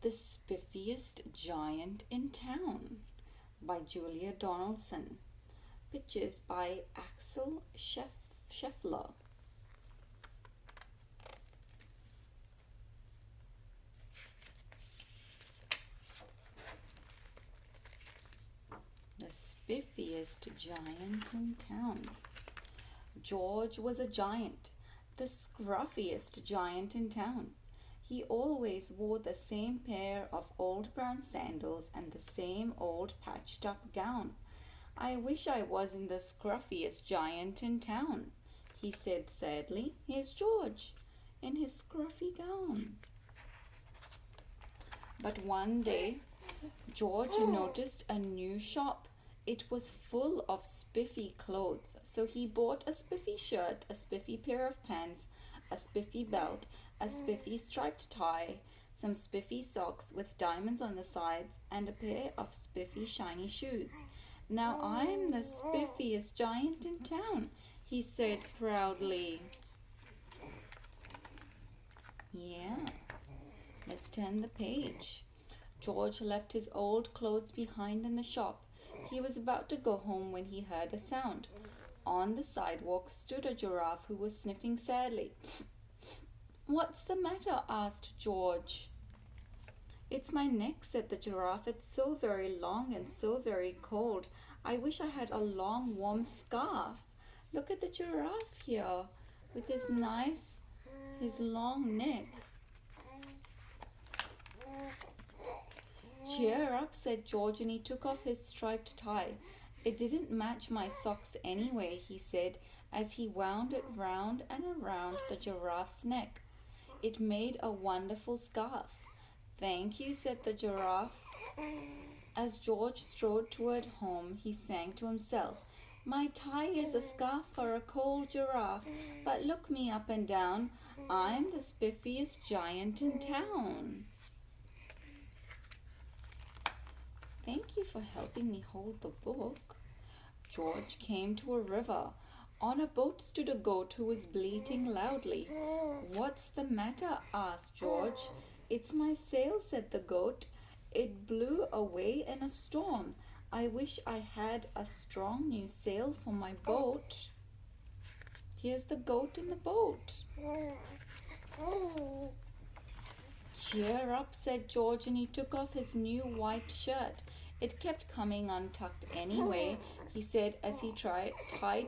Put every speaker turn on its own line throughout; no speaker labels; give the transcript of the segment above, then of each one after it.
The Spiffiest Giant in Town by Julia Donaldson. Pictures by Axel Scheffler. The spiffiest giant in town. George was a giant, the scruffiest giant in town. He always wore the same pair of old brown sandals and the same old patched up gown. I wish I wasn't the scruffiest giant in town, he said sadly. Here's George in his scruffy gown. But one day, George noticed a new shop. It was full of spiffy clothes, so he bought a spiffy shirt, a spiffy pair of pants, a spiffy belt, a spiffy striped tie, some spiffy socks with diamonds on the sides, and a pair of spiffy shiny shoes. Now I'm the spiffiest giant in town, he said proudly. Yeah, let's turn the page. George left his old clothes behind in the shop. He was about to go home when he heard a sound. On the sidewalk stood a giraffe who was sniffing sadly. What's the matter? Asked George. It's my neck, said the giraffe. It's so very long and so very cold. I wish I had a long warm scarf. Look at the giraffe here with his long neck. Cheer up, said George, and he took off his striped tie. It didn't match my socks anyway, he said, as he wound it round and around the giraffe's neck. It made a wonderful scarf. Thank you, said the giraffe. As George strode toward home, he sang to himself, my tie is a scarf for a cold giraffe, but look me up and down, I'm the spiffiest giant in town. Thank you for helping me hold the book. George came to a river. On a boat stood a goat who was bleating loudly. What's the matter? Asked George. It's my sail, said the goat. It blew away in a storm. I wish I had a strong new sail for my boat. Here's the goat in the boat. Cheer up, said George, and he took off his new white shirt. It kept coming untucked anyway, he said as he tied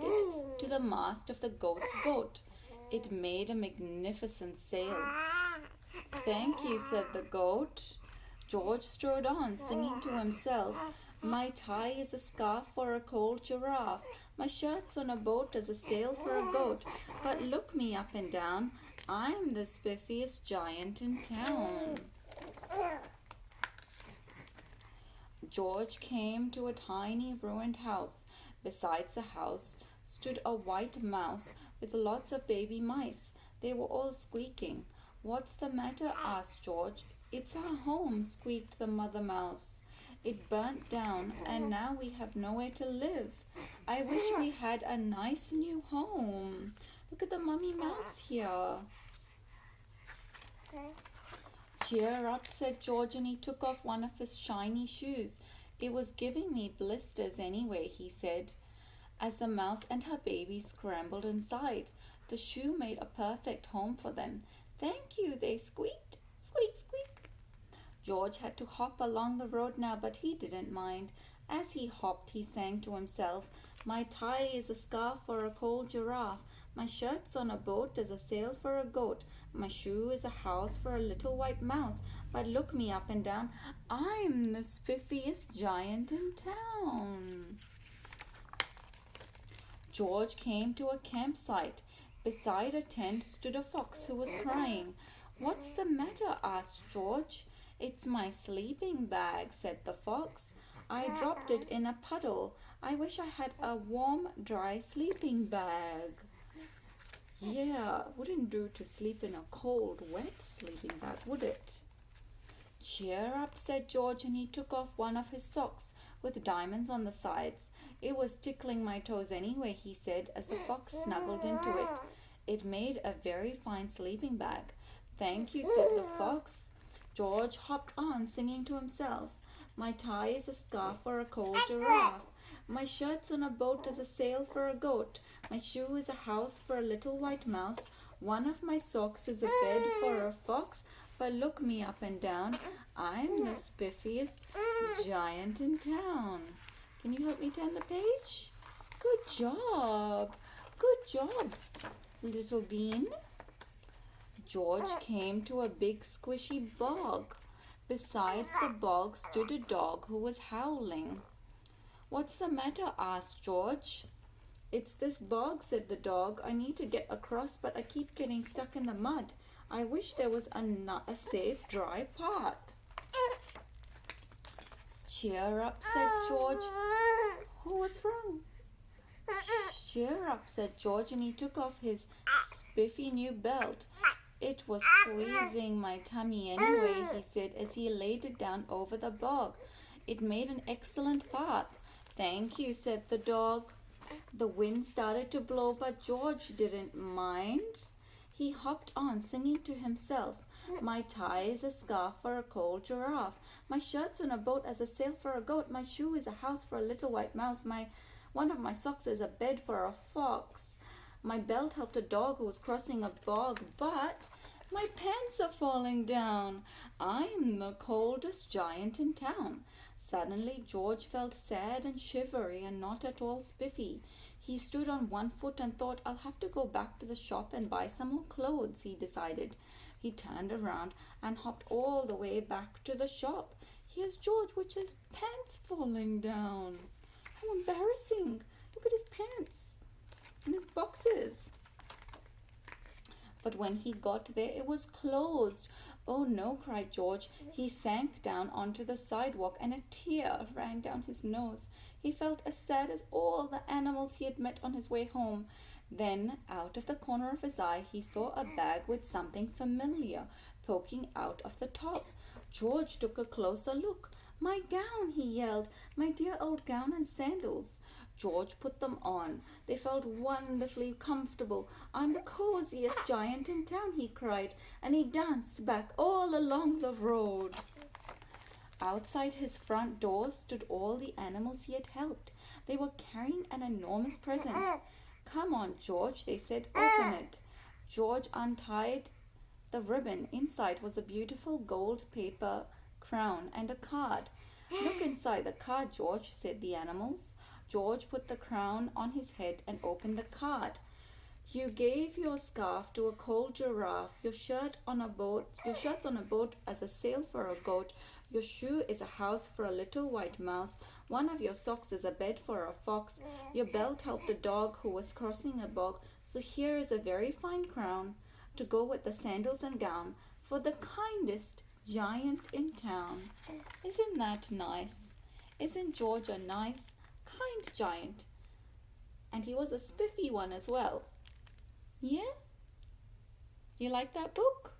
it to the mast of the goat's boat. It made a magnificent sail. Thank you, said the goat. George strode on, singing to himself, my tie is a scarf for a cold giraffe. My shirt's on a boat as a sail for a goat. But look me up and down, I'm the spiffiest giant in town. George came to a tiny ruined house. Besides the house stood a white mouse with lots of baby mice. They were all squeaking. What's the matter? Asked George. It's our home, squeaked the mother mouse. It burnt down and now we have nowhere to live. I wish we had a nice new home. Look at the mummy mouse here. Cheer up, said George, and he took off one of his shiny shoes. It was giving me blisters anyway, he said, as the mouse and her baby scrambled inside. The shoe made a perfect home for them. Thank you, they squeaked. Squeak, squeak. George had to hop along the road now, but he didn't mind. As he hopped, he sang to himself, my tie is a scarf for a cold giraffe. My shirt's on a boat as a sail for a goat. My shoe is a house for a little white mouse. But look me up and down, I'm the spiffiest giant in town. George came to a campsite. Beside a tent stood a fox who was crying. What's the matter? Asked George. It's my sleeping bag, said the fox. I dropped it in a puddle. I wish I had a warm, dry sleeping bag. Yeah, wouldn't do to sleep in a cold, wet sleeping bag, would it? Cheer up, said George, and he took off one of his socks with diamonds on the sides. It was tickling my toes anyway, he said, as the fox snuggled into it. It made a very fine sleeping bag. Thank you, said the fox. George hopped on, singing to himself. My tie is a scarf for a cold giraffe. My shirt's on a boat as a sail for a goat. My shoe is a house for a little white mouse. One of my socks is a bed for a fox. But look me up and down, I'm the spiffiest giant in town. Can you help me turn the page? Good job. Good job, little bean. George came to a big squishy bog. Besides the bog stood a dog who was howling. What's the matter? Asked George. It's this bog, said the dog. I need to get across, but I keep getting stuck in the mud. I wish there was a safe, dry path. Cheer up, said George. Oh, what's wrong? Cheer up, said George, and he took off his spiffy new belt. It was squeezing my tummy anyway, he said as he laid it down over the bog. It made an excellent path. Thank you, said the dog. The wind started to blow, but George didn't mind. He hopped on, singing to himself. My tie is a scarf for a cold giraffe. My shirt's on a boat as a sail for a goat. My shoe is a house for a little white mouse. One of my socks is a bed for a fox. My belt helped a dog who was crossing a bog, but my pants are falling down. I'm the coldest giant in town. Suddenly, George felt sad and shivery and not at all spiffy. He stood on one foot and thought, I'll have to go back to the shop and buy some more clothes, he decided. He turned around and hopped all the way back to the shop. Here's George with his pants falling down. How embarrassing. Look at his pants and his boxes. But when he got there, it was closed. Oh no, cried George. He sank down onto the sidewalk and a tear ran down his nose. He felt as sad as all the animals he had met on his way home. Then, out of the corner of his eye, he saw a bag with something familiar poking out of the top. George took a closer look. My gown, he yelled. My dear old gown and sandals. George put them on. They felt wonderfully comfortable. I'm the coziest giant in town, he cried, and he danced back all along the road. Outside his front door stood all the animals he had helped. They were carrying an enormous present. Come on, George, they said, open it. George untied the ribbon. Inside was a beautiful gold paper crown and a card. Look inside the card, George, said the animals. George put the crown on his head and opened the card. You gave your scarf to a cold giraffe, your shirt's on a boat as a sail for a goat, your shoe is a house for a little white mouse, one of your socks is a bed for a fox, your belt helped a dog who was crossing a bog, so here is a very fine crown to go with the sandals and gown for the kindest giant in town. Isn't that nice? Isn't George a nice, kind giant? And he was a spiffy one as well. Yeah? You like that book?